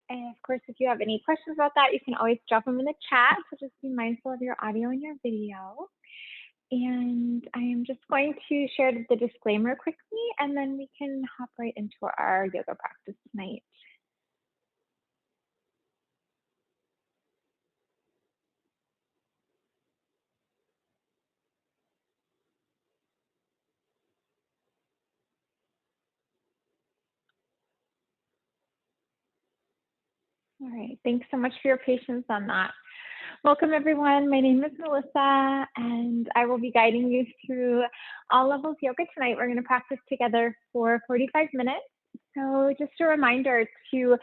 And of course, if you have any questions about that, you can always drop them in the chat. So just be mindful of your audio and your video. And I am just going to share the disclaimer quickly, and then we can hop right into our yoga practice tonight. All right, thanks so much for your patience on that. Welcome everyone, my name is Melissa and I will be guiding you through all levels yoga tonight. We're going to practice together for 45 minutes. So just a reminder to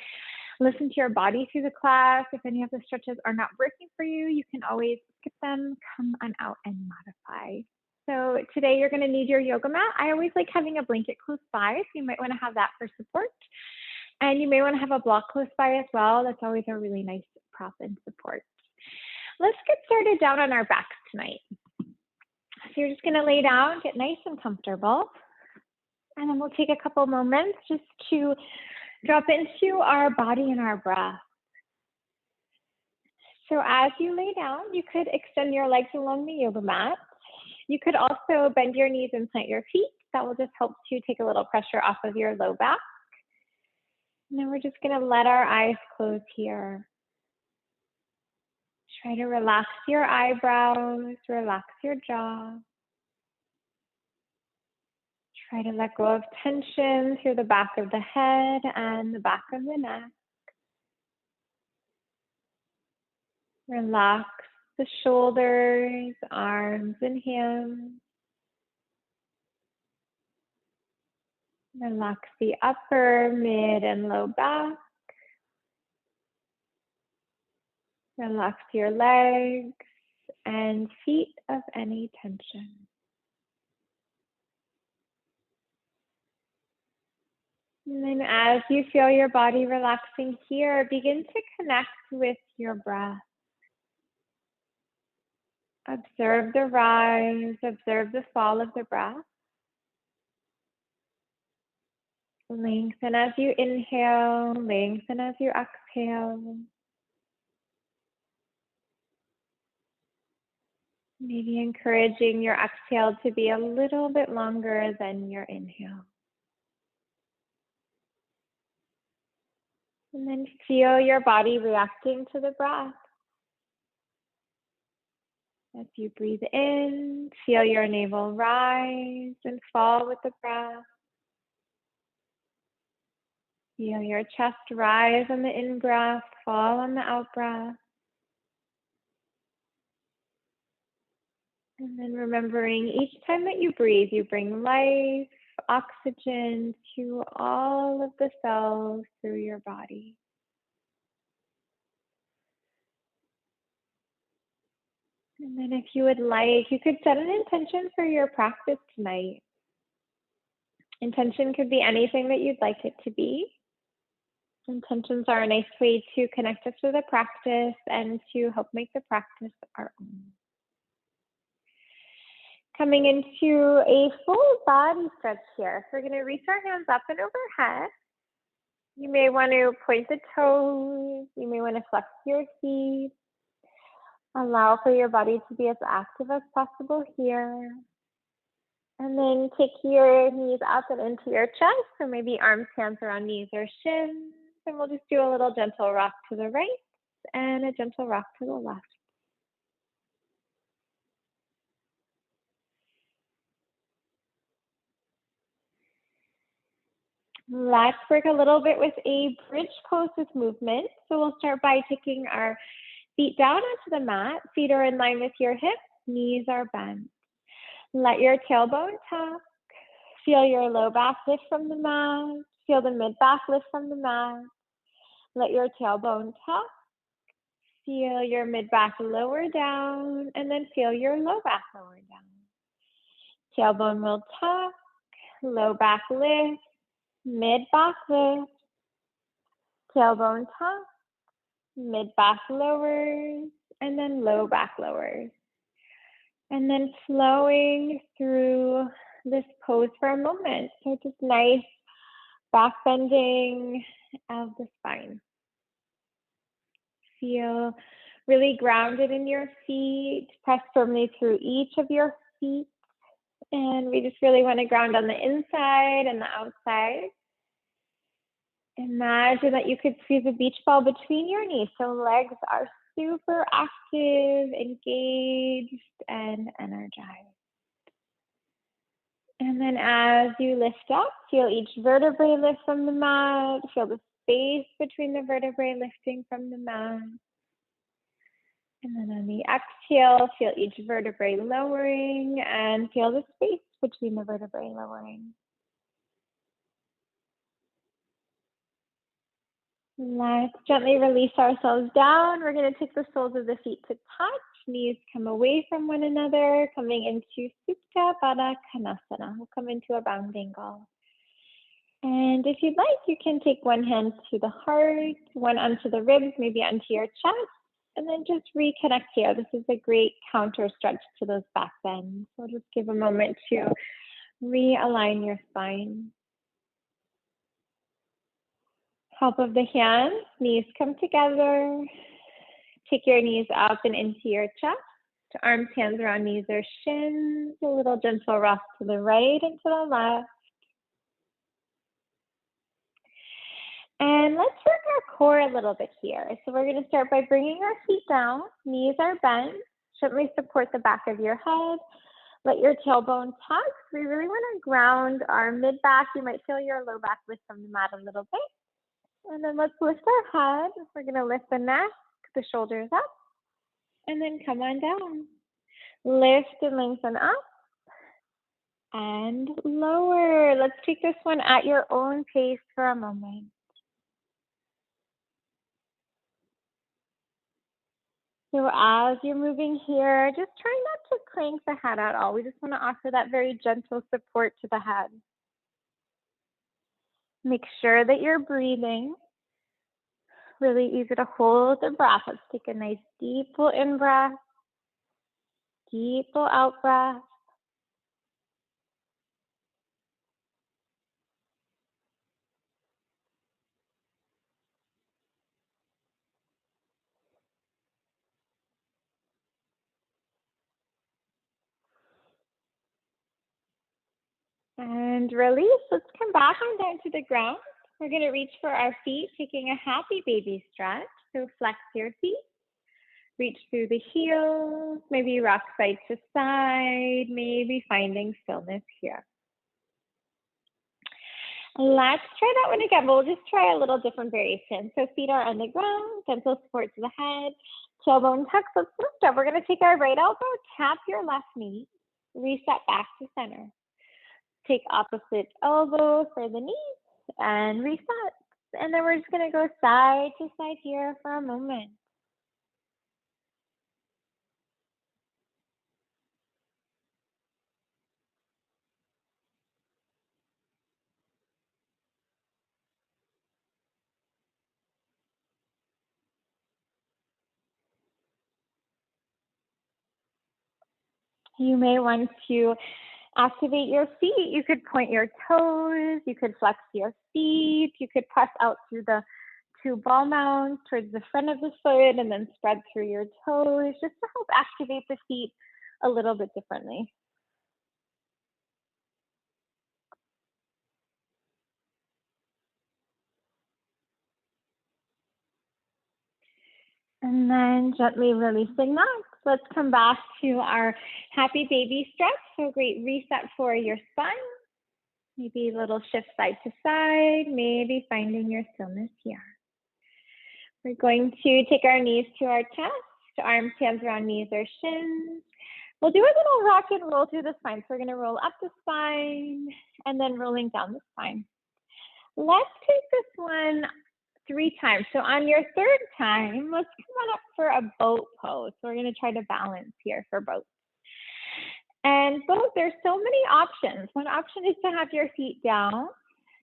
listen to your body through the class. If any of the stretches are not working for you, you can always skip them, come on out and modify. So today you're going to need your yoga mat. I always like having a blanket close by, so you might want to have that for support. And you may want to have a block close by as well. That's always a really nice prop and support. Let's get started down on our backs tonight. So you're just going to lay down, get nice and comfortable. And then we'll take a couple moments just to drop into our body and our breath. So as you lay down, you could extend your legs along the yoga mat. You could also bend your knees and plant your feet. That will just help to take a little pressure off of your low back. And then we're just going to let our eyes close here. Try to relax your eyebrows, relax your jaw. Try to let go of tension through the back of the head and the back of the neck. Relax the shoulders, arms, and hands. Relax the upper, mid, and low back. Relax your legs and feet of any tension. And then as you feel your body relaxing here, begin to connect with your breath. Observe the rise, observe the fall of the breath. Lengthen as you inhale, lengthen as you exhale. Maybe encouraging your exhale to be a little bit longer than your inhale. And then feel your body reacting to the breath. As you breathe in, feel your navel rise and fall with the breath. Feel your chest rise on the in-breath, fall on the out-breath. And then remembering each time that you breathe, you bring life, oxygen to all of the cells through your body. And then if you would like, you could set an intention for your practice tonight. Intention could be anything that you'd like it to be. Intentions are a nice way to connect us to the practice and to help make the practice our own. Coming into a full body stretch here. So we're going to reach our hands up and overhead. You may want to point the toes. You may want to flex your feet. Allow for your body to be as active as possible here. And then take your knees up and into your chest. So maybe arms, hands around knees or shins. And we'll just do a little gentle rock to the right and a gentle rock to the left. Let's work a little bit with a bridge pose with movement. So we'll start by taking our feet down onto the mat. Feet are in line with your hips, knees are bent. Let your tailbone tuck. Feel your low back lift from the mat. Feel the mid back lift from the mat. Let your tailbone tuck. Feel your mid back lower down, and then feel your low back lower down. Tailbone will tuck, low back lift, mid back lift, tailbone tuck, mid back lowers, and then low back lowers. And then flowing through this pose for a moment. So just nice back bending of the spine. feel really grounded in your feet. Press firmly through each of your feet. And we just really want to ground on the inside and the outside. Imagine that you could squeeze a beach ball between your knees, so legs are super active, engaged, and energized. And then as you lift up, feel each vertebrae lift from the mat. Feel the space between the vertebrae lifting from the mat. And then on the exhale, feel each vertebrae lowering and feel the space between the vertebrae lowering. Let's gently release ourselves down. We're going to take the soles of the feet to touch. Knees come away from one another, coming into Supta Baddha Konasana. We'll come into a bound angle. And if you'd like, you can take one hand to the heart, one onto the ribs, maybe onto your chest, and then just reconnect here. This is a great counter stretch to those back bends. So just give a moment to realign your spine. Help of the hands, knees come together. Take your knees up and into your chest. Arms, hands around knees or shins. A little gentle rock to the right and to the left. And let's work our core a little bit here. So we're going to start by bringing our feet down. Knees are bent. Gently support the back of your head. Let your tailbone tuck. We really want to ground our mid-back. You might feel your low back lift from the mat a little bit. And then let's lift our head. We're going to lift the neck, the shoulders up, and then come on down. Lift and lengthen up and lower. Let's take this one at your own pace for a moment. So as you're moving here, just try not to crank the head at all. We just want to offer that very gentle support to the head. Make sure that you're breathing. Really easy to hold the breath. Let's take a nice deep full in breath, deep full out breath. And release. Let's come back on down to the ground. We're going to reach for our feet, taking a happy baby stretch. So flex your feet. Reach through the heels, maybe rock side to side, maybe finding stillness here. Let's try that one again, but we'll just try a little different variation. So feet are on the ground, gentle support to the head, tailbone tucks. Let's lift up. We're going to take our right elbow, tap your left knee, reset back to center. Take opposite elbow for the knees and reset. And then we're just going to go side to side here for a moment. You may want to activate your feet. You could point your toes. You could flex your feet. You could press out through the two ball mounts towards the front of the foot and then spread through your toes just to help activate the feet a little bit differently. And then gently releasing that. Let's come back to our happy baby stretch. So great reset for your spine. Maybe a little shift side to side, maybe finding your stillness here. We're going to take our knees to our chest, arms, hands around knees or shins. We'll do a little rock and roll through the spine. So we're gonna roll up the spine and then rolling down the spine. Let's take this one 3 times. So on your 3rd time, let's come on up for a boat pose. So we're gonna try to balance here for boat. And both, there's so many options. One option is to have your feet down.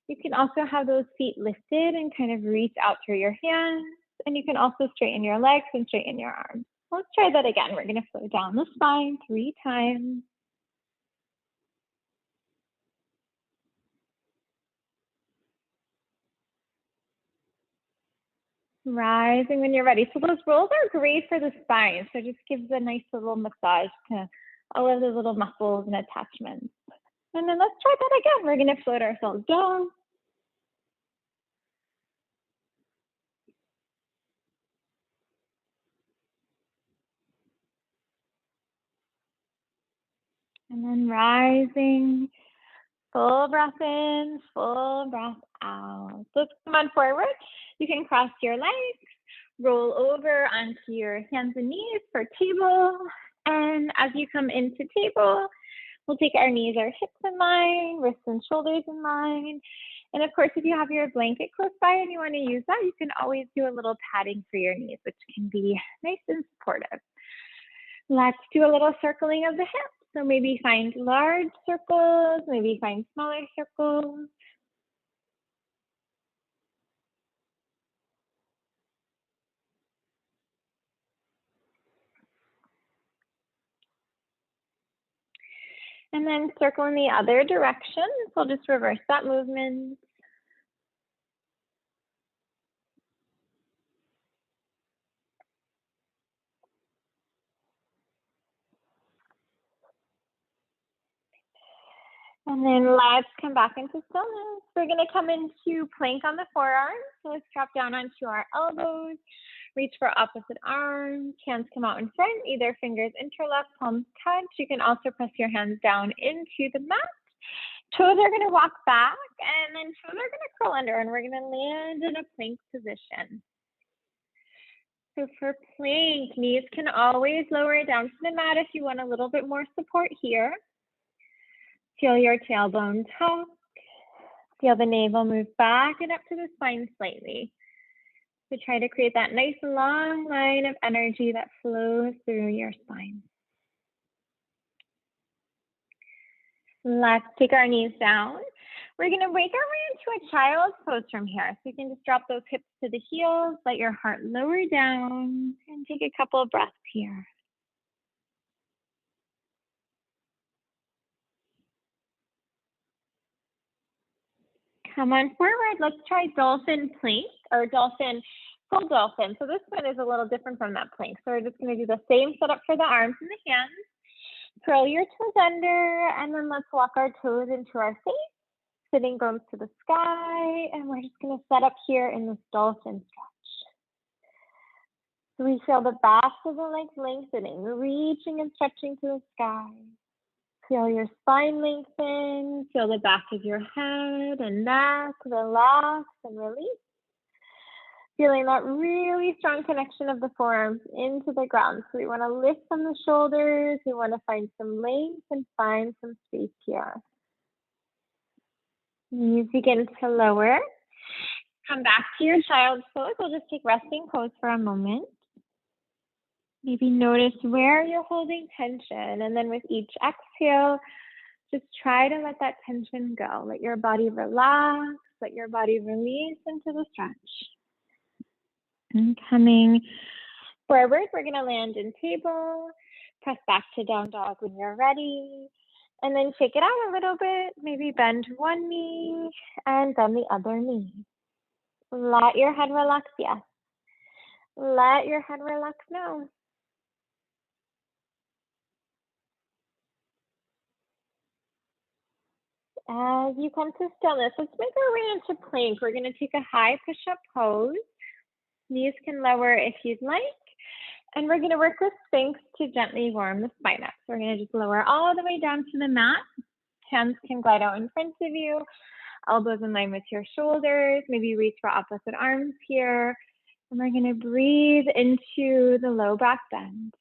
You can also have those feet lifted and kind of reach out through your hands. And you can also straighten your legs and straighten your arms. Let's try that again. We're gonna flow down the spine 3 times. Rising when you're ready. So those rolls are great for the spine. So it just gives a nice little massage to all of the little muscles and attachments. And then let's try that again. We're going to float ourselves down. And then rising, full breath in, full breath out. So let's come on forward. You can cross your legs, roll over onto your hands and knees for table. And as you come into table, we'll take our knees, our hips in line, wrists and shoulders in line. And of course, if you have your blanket close by and you want to use that, you can always do a little padding for your knees, which can be nice and supportive. Let's do a little circling of the hips. So maybe find large circles, maybe find smaller circles. And then circle in the other direction. So we'll just reverse that movement. And then let's come back into stillness. We're going to come into plank on the forearms. So let's drop down onto our elbows. Reach for opposite arms. Hands come out in front. Either fingers interlock, palms touch. You can also press your hands down into the mat. Toes are going to walk back, and then toes are going to curl under, and we're going to land in a plank position. So for plank, knees can always lower down to the mat if you want a little bit more support here. Feel your tailbone tuck. Feel the navel move back and up to the spine slightly. So try to create that nice long line of energy that flows through your spine. Let's take our knees down. We're going to wake our way into a child's pose from here. So you can just drop those hips to the heels, let your heart lower down, and take a couple of breaths here. Come on forward. Let's try dolphin plank or dolphin, full dolphin. So this one is a little different from that plank. So we're just going to do the same setup for the arms and the hands. Curl your toes under, and then let's walk our toes into our face, sitting bones to the sky, and we're just going to set up here in this dolphin stretch. So we feel the backs of the legs lengthening, reaching and stretching to the sky. Feel your spine lengthen, feel the back of your head and neck relax and release. Feeling that really strong connection of the forearms into the ground. So we want to lift from the shoulders. We want to find some length and find some space here. Knees begin to lower. Come back to your child's pose. We'll just take resting pose for a moment. Maybe notice where you're holding tension. And then with each exhale, just try to let that tension go. Let your body relax. Let your body release into the stretch. And coming forward, we're going to land in table. Press back to down dog when you're ready. And then shake it out a little bit. Maybe bend one knee and then the other knee. Let your head relax, yes. Let your head relax, no. As you come to stillness, let's make our way into plank. We're going to take a high push-up pose. Knees can lower if you'd like. And we're going to work with Sphinx to gently warm the spine up. So we're going to just lower all the way down to the mat. Hands can glide out in front of you. Elbows in line with your shoulders. Maybe reach for opposite arms here. And we're going to breathe into the low back bend.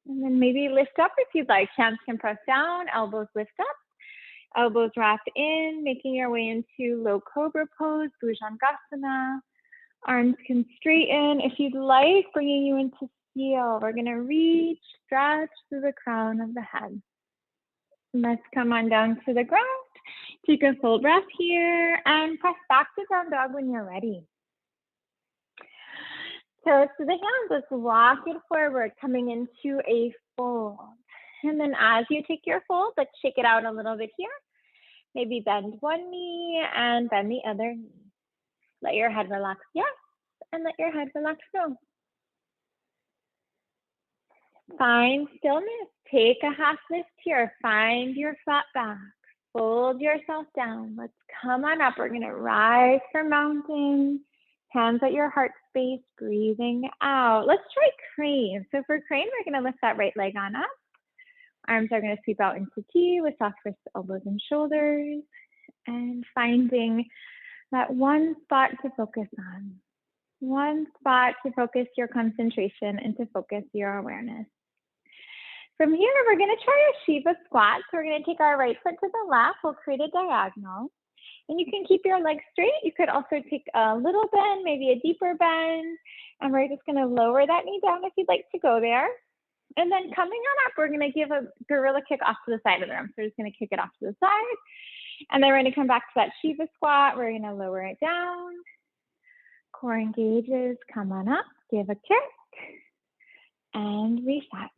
And then maybe lift up if you'd like. Hands can press down, elbows lift up. Elbows wrap in, making your way into low cobra pose, Bhujangasana. Arms can straighten. If you'd like, bringing you into seal. We're going to reach, stretch through the crown of the head. Let's come on down to the ground. Take a full breath here and press back to down dog when you're ready. Toes to the hands. Let's walk it forward, coming into a fold. And then as you take your fold, let's shake it out a little bit here. Maybe bend one knee and bend the other knee. Let your head relax, yes. and let your head relax down. Find stillness. Take a half lift here. Find your flat back. Fold yourself down. Let's come on up. We're going to rise for mountain. Hands at your heart space, breathing out. Let's try crane. So for crane, we're going to lift that right leg on up. Arms are going to sweep out into T with soft wrists, elbows, and shoulders. And finding that one spot to focus on. One spot to focus your concentration and to focus your awareness. From here, we're going to try a Shiva squat. So we're going to take our right foot to the left. We'll create a diagonal. And you can keep your legs straight. You could also take a little bend, maybe a deeper bend. And we're just going to lower that knee down if you'd like to go there. And then coming on up, we're going to give a gorilla kick off to the side of the room. So we're just going to kick it off to the side. And then we're going to come back to that Shiva squat. We're going to lower it down. Core engages. Come on up. Give a kick. And reset.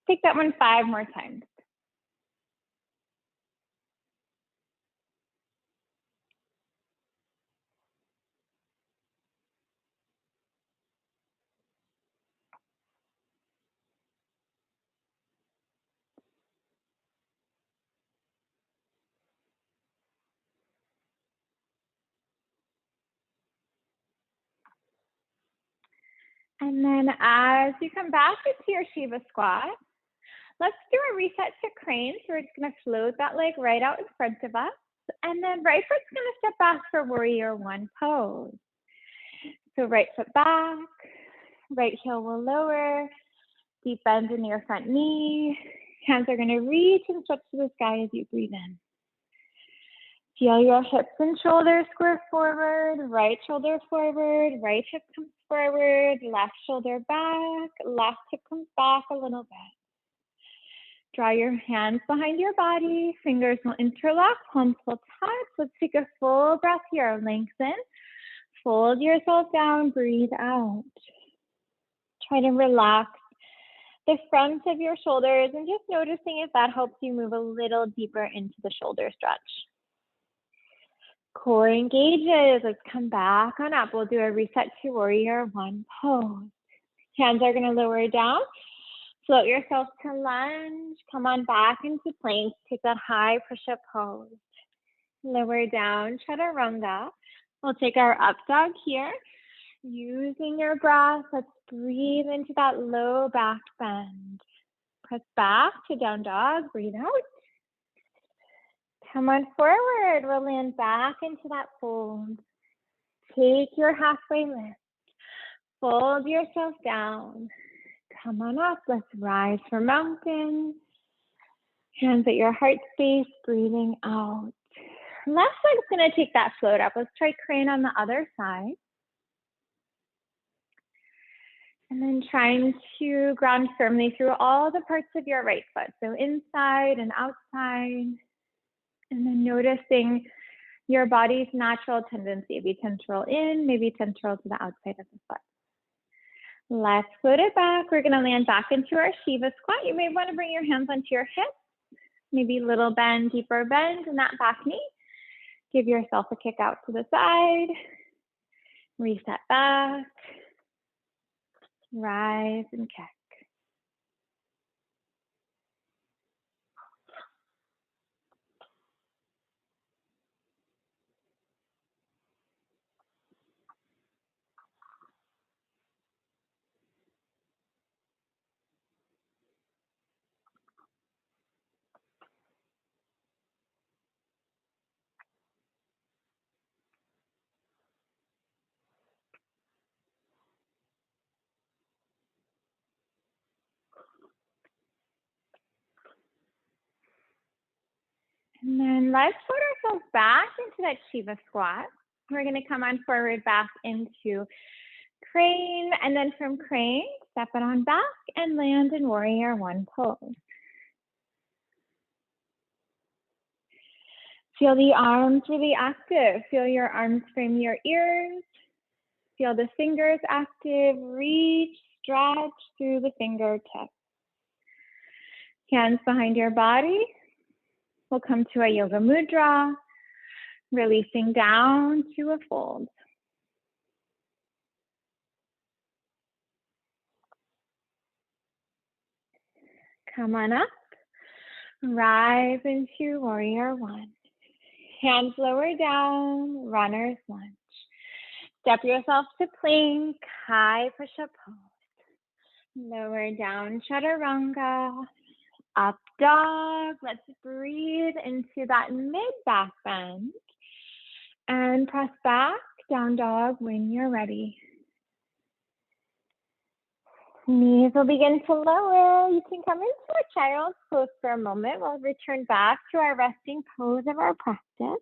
Take that one 5 more times. And then as you come back into your Shiva squat, let's do a reset to crane. So we're just going to float that leg right out in front of us. And then right foot's going to step back for warrior one pose. So right foot back, right heel will lower, deep bend in your front knee. Hands are going to reach and stretch to the sky as you breathe in. Feel your hips and shoulders square forward, right shoulder forward, right hip comes forward, left shoulder back, left hip comes back a little bit. Draw your hands behind your body, fingers will interlock, palms will touch. Let's take a full breath here, lengthen, fold yourself down, breathe out. Try to relax the front of your shoulders and just noticing if that helps you move a little deeper into the shoulder stretch. Core engages. Let's come back on up. We'll do a reset to warrior one pose. Hands are going to lower down. Float yourself to lunge. Come on back into plank. Take that high push-up pose. Lower down, chaturanga. We'll take our up dog here. Using your breath, let's breathe into that low back bend. Press back to down dog. Breathe out. Come on forward. We'll land back into that fold. Take your halfway lift. Fold yourself down. Come on up. Let's rise for mountain. Hands at your heart space. Breathing out. Left leg's going to take that float up. Let's try crane on the other side. And then trying to ground firmly through all the parts of your right foot. So inside and outside. And then noticing your body's natural tendency. Maybe central in, maybe central to the outside of the foot. Let's float it back. We're going to land back into our Shiva squat. You may want to bring your hands onto your hips. Maybe little bend, deeper bend in that back knee. Give yourself a kick out to the side. Reset back. Rise and kick. And then let's put ourselves back into that Shiva squat. We're going to come on forward back into crane. And then from crane, step it on back and land in warrior one pose. Feel the arms really active. Feel your arms frame your ears. Feel the fingers active. Reach, stretch through the fingertips. Hands behind your body. We'll come to a yoga mudra, releasing down to a fold. Come on up. Rise into warrior one. Hands lower down, runner's lunge. Step yourself to plank, high push-up pose. Lower down, chaturanga. Up dog. Let's breathe into that mid-back bend. And press back, down dog when you're ready. Knees will begin to lower. You can come into a child's pose for a moment. We'll return back to our resting pose of our practice.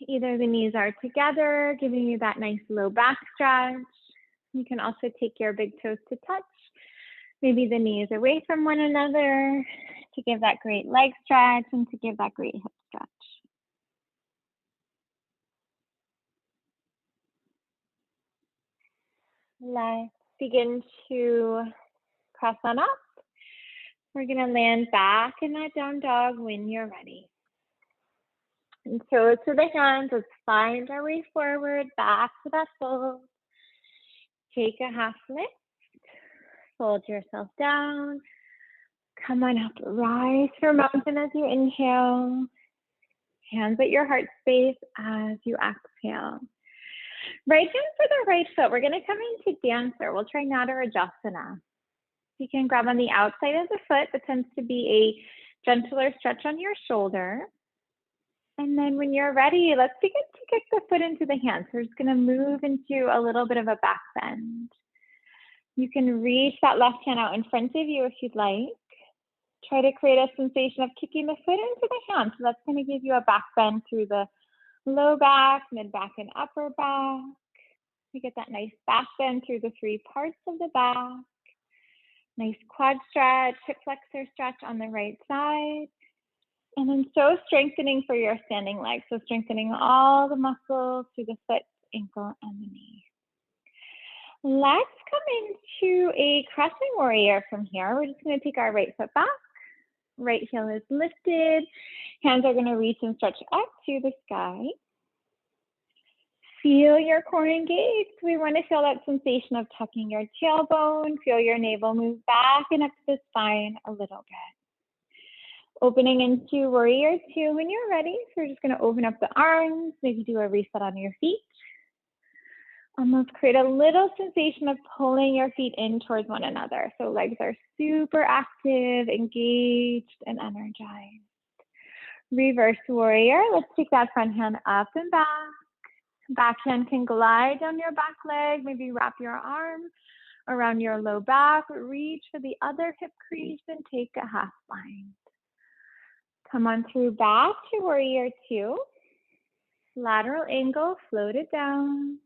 Either the knees are together, giving you that nice low back stretch. You can also take your big toes to touch. Maybe the knees away from one another to give that great leg stretch and to give that great hip stretch. Let's begin to press on up. We're going to land back in that down dog when you're ready. And toes to the hands, let's find our way forward, back to that fold. Take a half lift, fold yourself down. Come on up, rise for mountain as you inhale. Hands at your heart space as you exhale. Right hand for the right foot. We're going to come into dancer. We'll try Nadarajasana. You can grab on the outside of the foot. That tends to be a gentler stretch on your shoulder. And then when you're ready, let's begin to kick the foot into the hands. We're just going to move into a little bit of a back bend. You can reach that left hand out in front of you if you'd like. Try to create a sensation of kicking the foot into the hand. So that's going to give you a back bend through the low back, mid back, and upper back. You get that nice back bend through the three parts of the back. Nice quad stretch, hip flexor stretch on the right side. And then so strengthening for your standing leg. So strengthening all the muscles through the foot, ankle, and the knee. Let's come into a crescent warrior from here. We're just going to take our right foot back. Right heel is lifted. Hands are going to reach and stretch up to the sky. Feel your core engaged. We want to feel that sensation of tucking your tailbone. Feel your navel move back and up to the spine a little bit. Opening into warrior two when you're ready. So we're just going to open up the arms, maybe do a reset on your feet. Almost create a little sensation of pulling your feet in towards one another. So legs are super active, engaged, and energized. Reverse warrior. Let's take that front hand up and back. Back hand can glide down your back leg. Maybe wrap your arm around your low back. Reach for the other hip crease and take a half bind. Come on through back to warrior two. Lateral angle, float it down.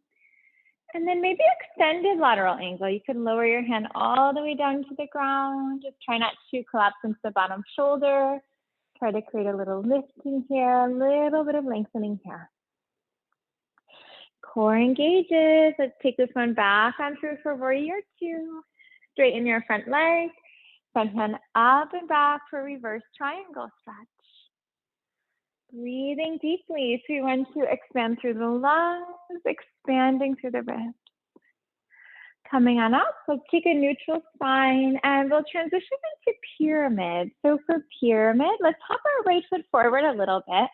And then maybe extended lateral angle. You can lower your hand all the way down to the ground. Just try not to collapse into the bottom shoulder. Try to create a little lifting here, a little bit of lengthening here. Core engages. Let's take this one back on through for warrior two. Straighten your front leg. Front hand up and back for reverse triangle stretch. Breathing deeply. So we want to expand through the lungs, expanding through the ribs. Coming on up, let's take a neutral spine and we'll transition into pyramid. So for pyramid, let's hop our right foot forward a little bit.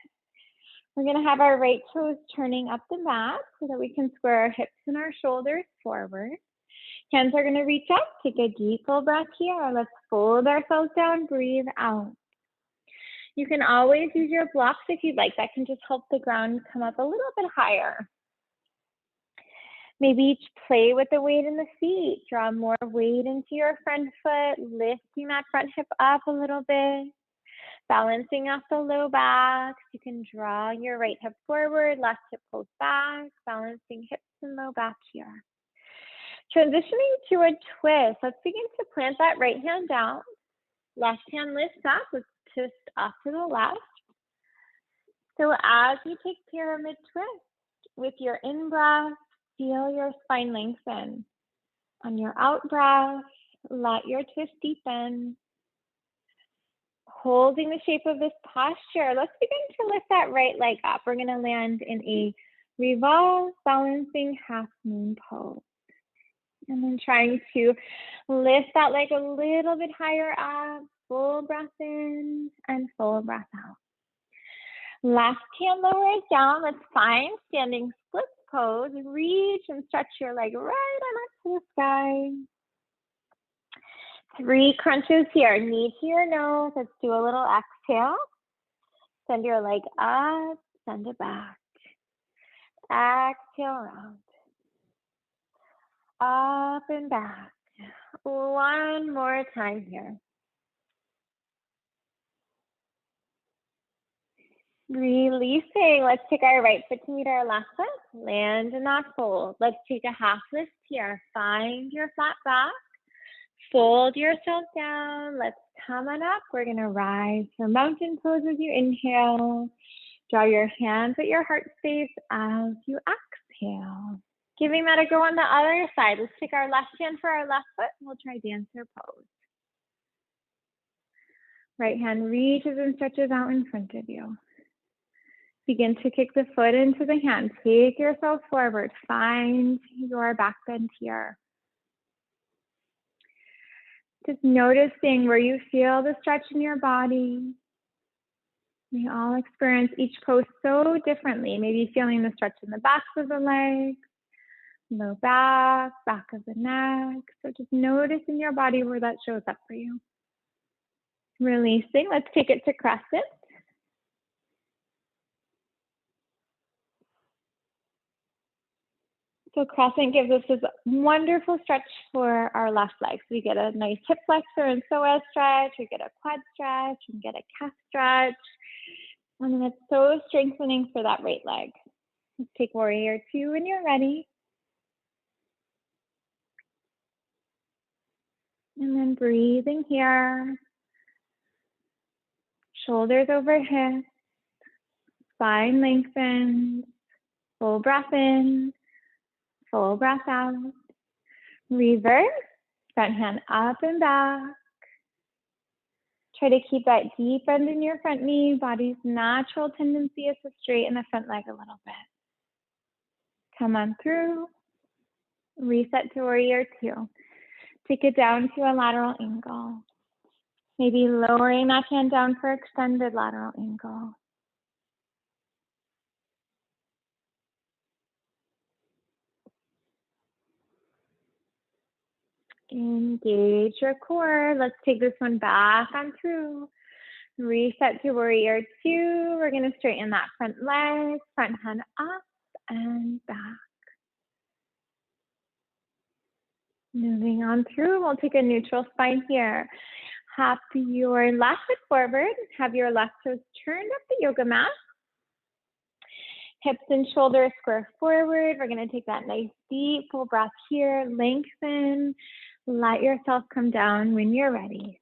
We're going to have our right toes turning up the mat so that we can square our hips and our shoulders forward. Hands are going to reach up. Take a deep full breath here. Let's fold ourselves down, breathe out. You can always use your blocks if you'd like. That can just help the ground come up a little bit higher. Maybe play with the weight in the feet. Draw more weight into your front foot, lifting that front hip up a little bit. Balancing off the low back. You can draw your right hip forward, left hip pulls back, balancing hips and low back here. Transitioning to a twist. Let's begin to plant that right hand down. Left hand lifts up. Let's twist off to the left. So as you take pyramid twist, with your in-breath, feel your spine lengthen. On your out-breath, let your twist deepen. Holding the shape of this posture, let's begin to lift that right leg up. We're going to land in a revolve, balancing half moon pose. And then trying to lift that leg a little bit higher up. Full breath in and full breath out. Left hand lowers down. Let's find standing split pose. Reach and stretch your leg right on up to the sky. 3 crunches here. Knee to your nose. Let's do a little exhale. Send your leg up. Send it back. Exhale around. Up and back. One more time here. Releasing. Let's take our right foot to meet our left foot. Land in that fold. Let's take a half lift here. Find your flat back. Fold yourself down. Let's come on up. We're going to rise for mountain pose as you inhale. Draw your hands at your heart space as you exhale. Giving that a go on the other side. Let's take our left hand for our left foot and we'll try dancer pose. Right hand reaches and stretches out in front of you. Begin to kick the foot into the hand. Take yourself forward. Find your back bend here. Just noticing where you feel the stretch in your body. We all experience each pose so differently. Maybe feeling the stretch in the backs of the legs, low back, back of the neck. So just notice in your body where that shows up for you. Releasing. Let's take it to crescent. So crescent gives us this wonderful stretch for our left leg. So we get a nice hip flexor and psoas stretch, we get a quad stretch, we get a calf stretch. And then it's so strengthening for that right leg. Let's take warrior 2 when you're ready. And then breathing here. Shoulders over hips. Spine lengthens. Full breath in. Full breath out. Reverse. Front hand up and back. Try to keep that deep bend in your front knee. Body's natural tendency is to straighten the front leg a little bit. Come on through. Reset to warrior 2. Take it down to a lateral angle. Maybe lowering that hand down for extended lateral angle. Engage your core. Let's take this one back on through. Reset to warrior 2. We're going to straighten that front leg, front hand up and back. Moving on through, we'll take a neutral spine here. Hop your left foot forward. Have your left toes turned up the yoga mat. Hips and shoulders square forward. We're going to take that nice deep full breath here. Lengthen. Let yourself come down when you're ready.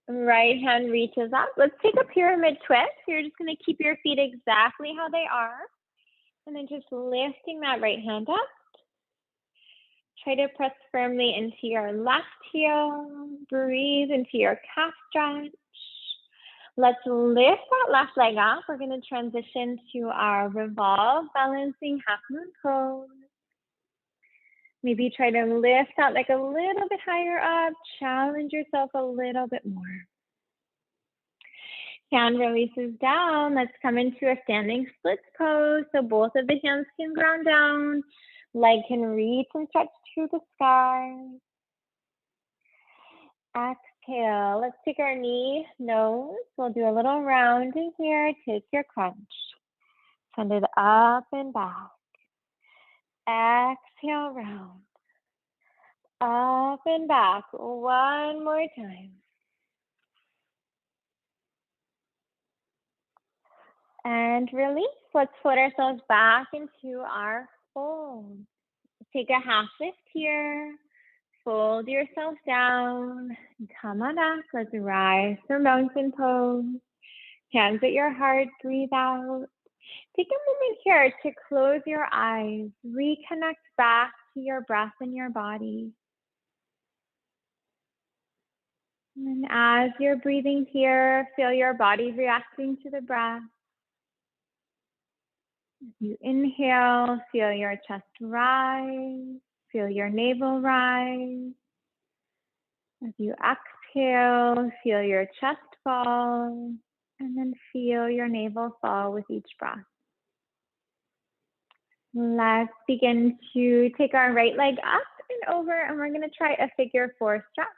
Right hand reaches up. Let's take a pyramid twist. You're just going to keep your feet exactly how they are. And then just lifting that right hand up. Try to press firmly into your left heel. Breathe into your calf stretch. Let's lift that left leg up. We're going to transition to our revolve balancing half moon pose. Maybe try to lift that leg a little bit higher up. Challenge yourself a little bit more. Hand releases down. Let's come into a standing splits pose. So both of the hands can ground down. Leg can reach and stretch to the sky. Exhale. Let's take our knee, nose. We'll do a little rounding here. Take your crunch. Send it up and back. Exhale, round. Up and back. One more time. And release. Let's put ourselves back into our fold. Take a half lift here. Fold yourself down. Come on up. Let's rise for mountain pose. Hands at your heart. Breathe out. Take a moment here to close your eyes. Reconnect back to your breath and your body. And as you're breathing here, feel your body reacting to the breath. As you inhale, feel your chest rise, feel your navel rise. As you exhale, feel your chest fall, and then feel your navel fall with each breath. Let's begin to take our right leg up and over, and we're going to try a figure 4 stretch.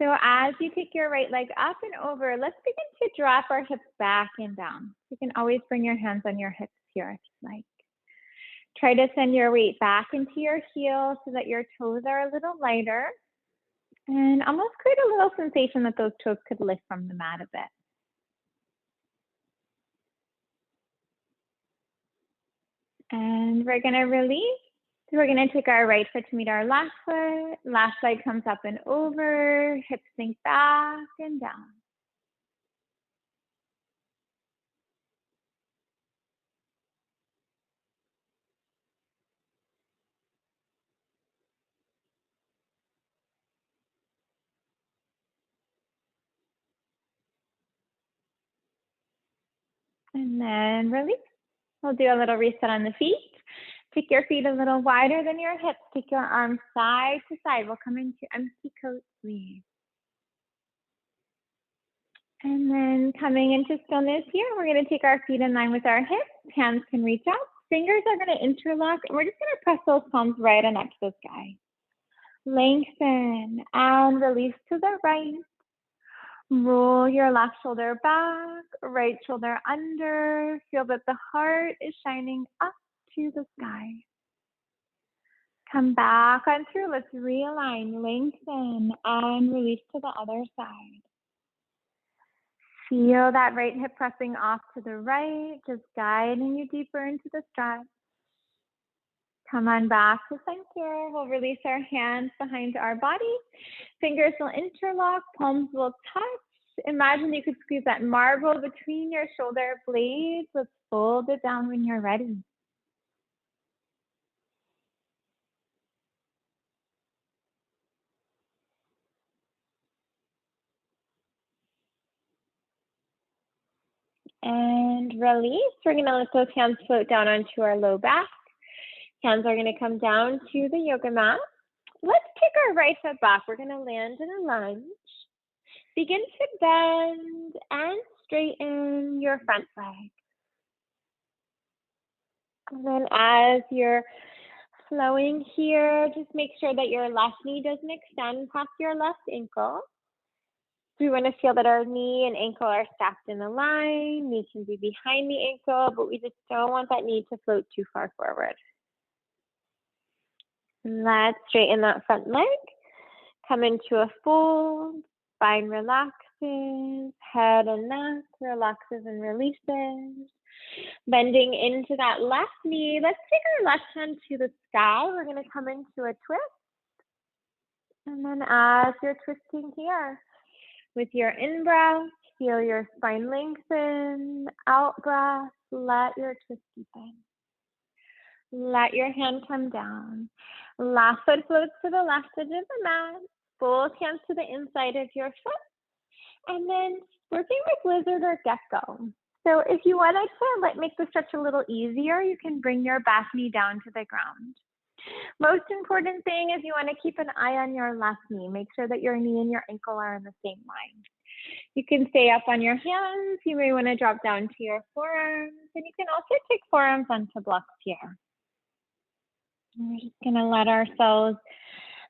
So as you take your right leg up and over, let's begin to drop our hips back and down. You can always bring your hands on your hips here if you like. Try to send your weight back into your heels so that your toes are a little lighter. And almost create a little sensation that those toes could lift from the mat a bit. And we're going to release. So we're going to take our right foot to meet our left foot. Last leg comes up and over. Hips sink back and down. And then release. We'll do a little reset on the feet. Take your feet a little wider than your hips. Take your arms side to side. We'll come into empty coat squeeze. And then coming into stillness here, we're going to take our feet in line with our hips. Hands can reach out. Fingers are going to interlock. And we're just going to press those palms right on up to the sky. Lengthen and release to the right. Roll your left shoulder back, right shoulder under. Feel that the heart is shining up to the sky. Come back on through. Let's realign, lengthen, and release to the other side. Feel that right hip pressing off to the right, just guiding you deeper into the stretch. Come on back to center. We'll release our hands behind our body. Fingers will interlock, palms will touch. Imagine you could squeeze that marble between your shoulder blades. Let's fold it down when you're ready. And release. We're going to let those hands float down onto our low back. Hands are going to come down to the yoga mat. Let's take our right foot back. We're going to land in a lunge. Begin to bend and straighten your front leg. And then as you're flowing here, just make sure that your left knee doesn't extend past your left ankle. We want to feel that our knee and ankle are stacked in a line. Knee can be behind the ankle, but we just don't want that knee to float too far forward. Let's straighten that front leg. Come into a fold. Spine relaxes. Head and neck relaxes and releases. Bending into that left knee. Let's take our left hand to the sky. We're going to come into a twist. And then as you're twisting here, with your in-breath, feel your spine lengthen. Out-breath, let your twist deepen. Let your hand come down. Last foot floats to the left edge of the mat. Both hands to the inside of your foot. And then working with lizard or gecko. So if you wanted to make the stretch a little easier, you can bring your back knee down to the ground. Most important thing is you want to keep an eye on your left knee. Make sure that your knee and your ankle are in the same line. You can stay up on your hands. You may want to drop down to your forearms. And you can also take forearms onto blocks here. And we're just going to let ourselves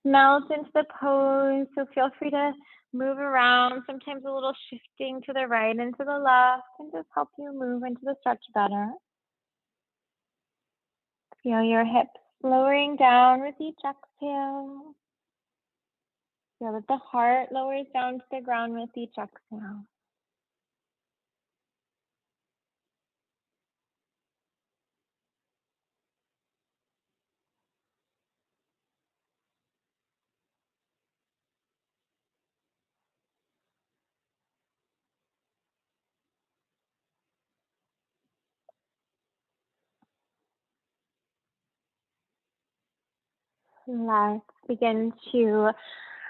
melt into the pose. So feel free to move around. Sometimes a little shifting to the right and to the left can just help you move into the stretch better. Feel your hips lowering down with each exhale. Feel that the heart lowers down to the ground with each exhale. Let's begin to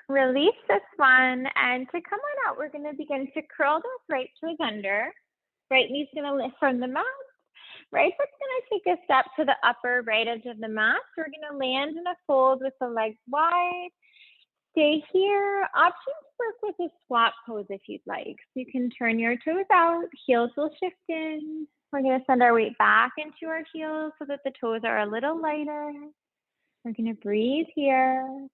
Release this one, and to come on out, we're going to begin to curl those right toes under. Right knee's going to lift from the mat. Right foot's going to take a step to the upper right edge of the mat. So we're going to land in a fold with the legs wide. Stay here. Options work with a squat pose if you'd like. So you can turn your toes out, heels will shift in. We're going to send our weight back into our heels so that the toes are a little lighter. We're going to breathe here.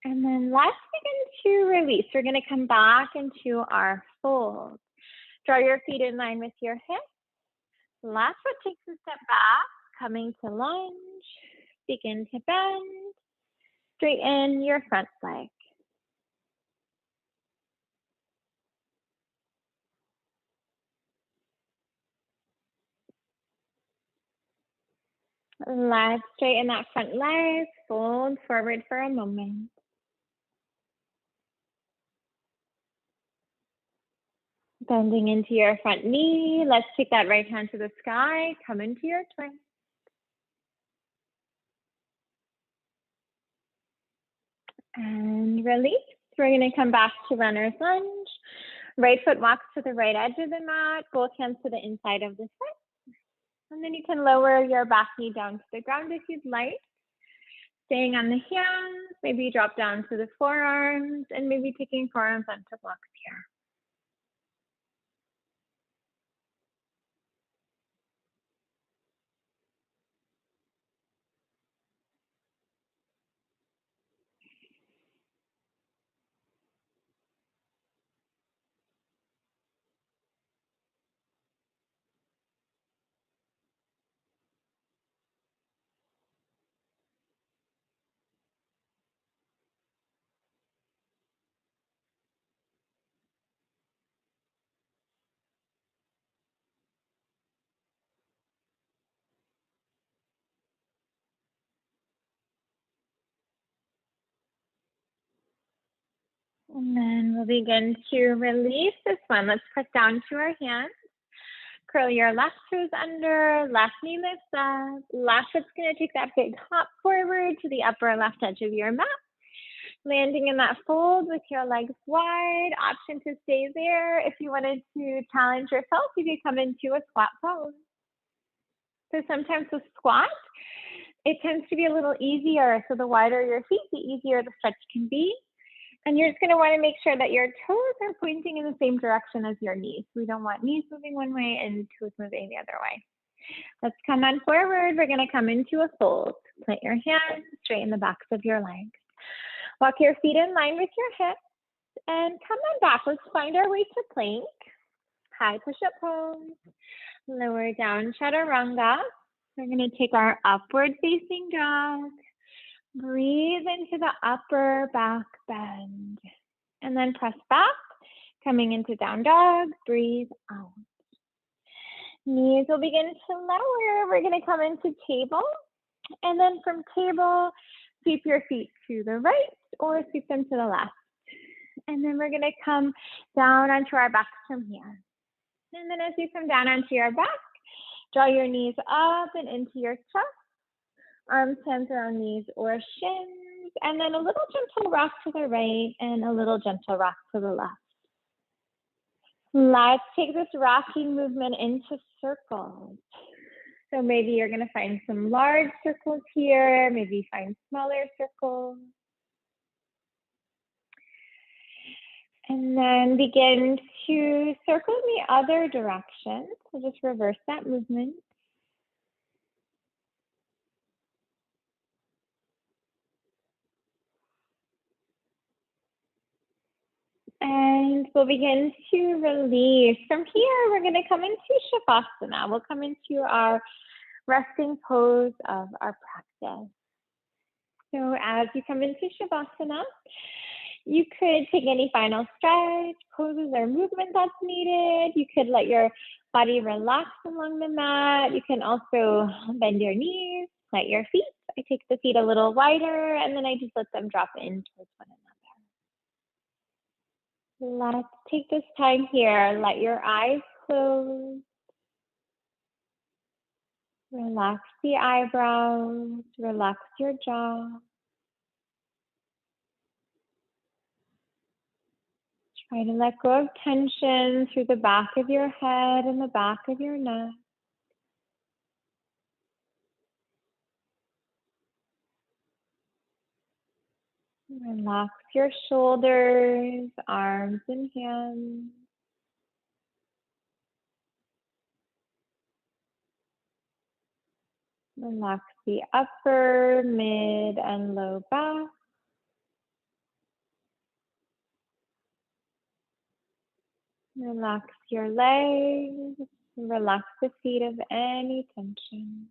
And then let's begin to release. We're going to come back into our fold. Draw your feet in line with your hips. Left foot takes a step back, coming to lunge. Begin to bend. Straighten your front leg. Let's straighten that front leg. Fold forward for a moment. Bending into your front knee. Let's take that right hand to the sky. Come into your twist. And release. We're going to come back to runner's lunge. Right foot walks to the right edge of the mat. Both hands to the inside of the foot. And then you can lower your back knee down to the ground if you'd like. Staying on the hands. Maybe drop down to the forearms. And maybe taking forearms onto blocks here. And then we'll begin to release this one. Let's press down to our hands. Curl your left toes under, left knee lifts up. Left foot's going to take that big hop forward to the upper left edge of your mat. Landing in that fold with your legs wide. Option to stay there. If you wanted to challenge yourself, you could come into a squat pose. So sometimes with squat, it tends to be a little easier. So the wider your feet, the easier the stretch can be. And you're just going to want to make sure that your toes are pointing in the same direction as your knees. We don't want knees moving one way and toes moving the other way. Let's come on forward. We're going to come into a fold. Plant your hands, straighten the backs of your legs. Walk your feet in line with your hips and come on back. Let's find our way to plank. High push-up pose. Lower down chaturanga. We're going to take our upward facing dog. Breathe into the upper back bend. And then press back. Coming into down dog. Breathe out. Knees will begin to lower. We're going to come into table. And then from table, sweep your feet to the right or sweep them to the left. And then we're going to come down onto our backs from here. And then as you come down onto your back, draw your knees up and into your chest. Arms, hands around knees or shins. And then a little gentle rock to the right and a little gentle rock to the left. Let's take this rocking movement into circles. So maybe you're going to find some large circles here, maybe find smaller circles. And then begin to circle in the other direction. So just reverse that movement. And we'll begin to release. From here, we're going to come into Shavasana. We'll come into our resting pose of our practice. So as you come into Shavasana, you could take any final stretch, poses, or movement that's needed. You could let your body relax along the mat. You can also bend your knees, plant your feet. I take the feet a little wider, and then I just let them drop in towards one another. Let's take this time here. Let your eyes close. Relax the eyebrows. Relax your jaw. Try to let go of tension through the back of your head and the back of your neck. Relax your shoulders, arms and hands. Relax the upper, mid, and low back. Relax your legs. Relax the feet of any tension.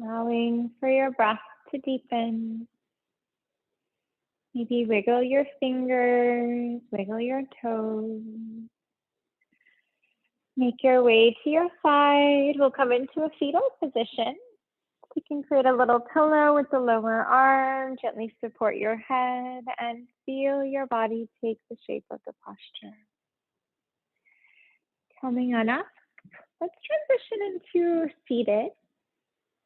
Allowing for your breath to deepen. Maybe wiggle your fingers, wiggle your toes. Make your way to your side. We'll come into a fetal position. You can create a little pillow with the lower arm, gently support your head, and feel your body take the shape of the posture. Coming on up, let's transition into seated.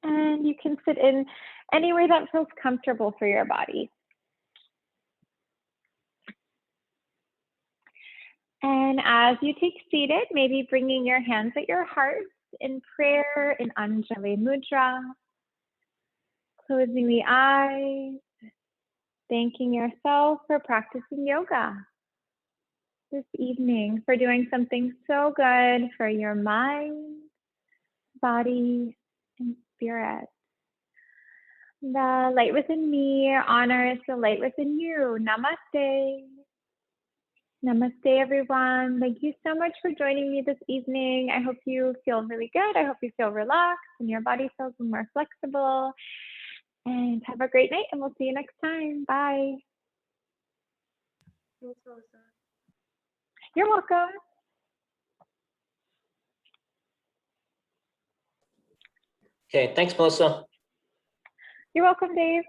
And you can sit in any way that feels comfortable for your body. And as you take seated, maybe bringing your hands at your heart in prayer in Anjali Mudra, closing the eyes, thanking yourself for practicing yoga this evening, for doing something so good for your mind, body, and spirit. The light within me honors the light within you. Namaste. Namaste, everyone. Thank you so much for joining me this evening. I hope you feel really good. I hope you feel relaxed and your body feels more flexible. And have a great night, and we'll see you next time. Bye. Thanks, Melissa. You're welcome. Okay, thanks, Melissa. You're welcome, Dave.